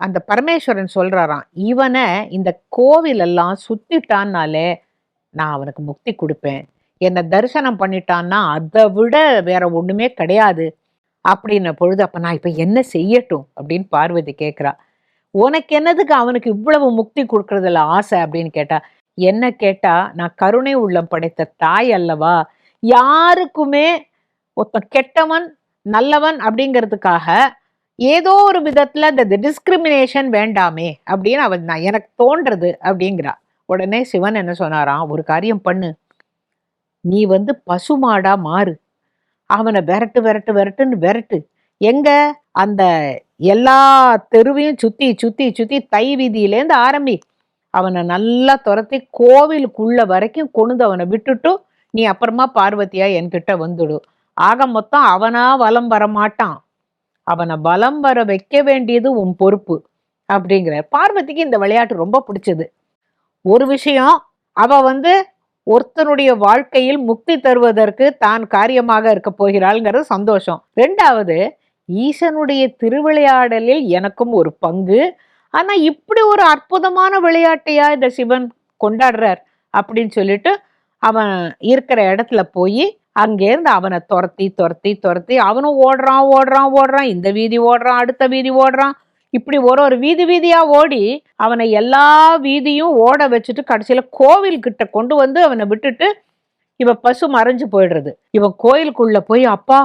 அந்த பரமேஸ்வரன் சொல்றாராம், இவனை இந்த கோவில் எல்லாம் சுத்திட்டான்னாலே நான் அவனுக்கு முக்தி கொடுப்பேன். என்னை தரிசனம் பண்ணிட்டான்னா அதை விட வேற ஒண்ணுமே கிடையாது அப்படின்ன பொழுது, அப்ப நான் இப்ப என்ன செய்யட்டும் அப்படின்னு பார்வதி கேட்கிறா. உனக்கு என்னதுக்கு அவனுக்கு இவ்வளவு முக்தி கொடுக்கறதுல ஆசை அப்படின்னு கேட்டா, என்ன கேட்டா நான் கருணை உள்ளம் படைத்த தாய் அல்லவா, யாருக்குமே ஒருத்தன் கெட்டவன் நல்லவன் அப்படிங்கிறதுக்காக ஏதோ ஒரு விதத்துல இந்த டிஸ்கிரிமினேஷன் வேண்டாமே அப்படின்னு அவன் நான் எனக்கு தோன்றது அப்படிங்கிறா. உடனே சிவன் என்ன சொன்னாராம், ஒரு காரியம் பண்ணு, நீ பசுமாடா மாறு, அவனை விரட்டு விரட்டு விரட்டுன்னு விரட்டு. எங்க அந்த எல்லா தெருவையும் சுத்தி சுத்தி சுத்தி தை வீதியிலேருந்து ஆரம்பி, அவனை நல்லா துரத்தி கோவிலுக்குள்ள வரைக்கும் கொண்டு அவனை விட்டுட்டு நீ அப்புறமா பார்வதியா என்கிட்ட வந்துடு. ஆக மொத்தம் அவனா வலம் வர மாட்டான், அவனை வலம் வர வைக்க வேண்டியது உன் பொறுப்பு அப்படிங்கிற. பார்வதிக்கு இந்த விளையாட்டு ரொம்ப பிடிச்சது. ஒரு விஷயம், அவ ஒருத்தனுடைய வாழ்க்கையில் முக்தி தருவதற்கு தான் காரியமாக இருக்க போகிறாள்ங்கிறது சந்தோஷம். ரெண்டாவது, ஈசனுடைய திருவிளையாடலில் எனக்கும் ஒரு பங்கு. ஆனா இப்படி ஒரு அற்புதமான விளையாட்டையா இந்த சிவன் கொண்டாடுறார் அப்படின்னு சொல்லிட்டு அவன் இருக்கிற இடத்துல போய் அங்கேருந்து அவனை துரத்தி துரத்தி துரத்தி அவனும் ஓடுறான் ஓடுறான் ஓடுறான், இந்த வீதி ஓடுறான், அடுத்த வீதி ஓடுறான், இப்படி ஒரு வீதி வீதியா ஓடி அவனை எல்லா வீதியும் ஓட வச்சுட்டு கடைசியில கோவில் கிட்ட கொண்டு அவனை விட்டுட்டு இவன் பசு மறைஞ்சு போயிடுறது. இவன் கோயிலுக்குள்ள போய், அப்பா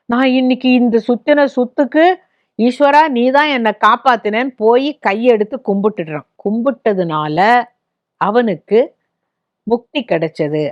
நான் இன்னைக்கு இந்த சுத்தின சுத்துக்கு ஈஸ்வரா நீதான் என்னை காப்பாத்தினேன்னு போய் கையெடுத்து கும்பிட்டுடுறான். கும்பிட்டதுனால அவனுக்கு முக்தி கிடைச்சது.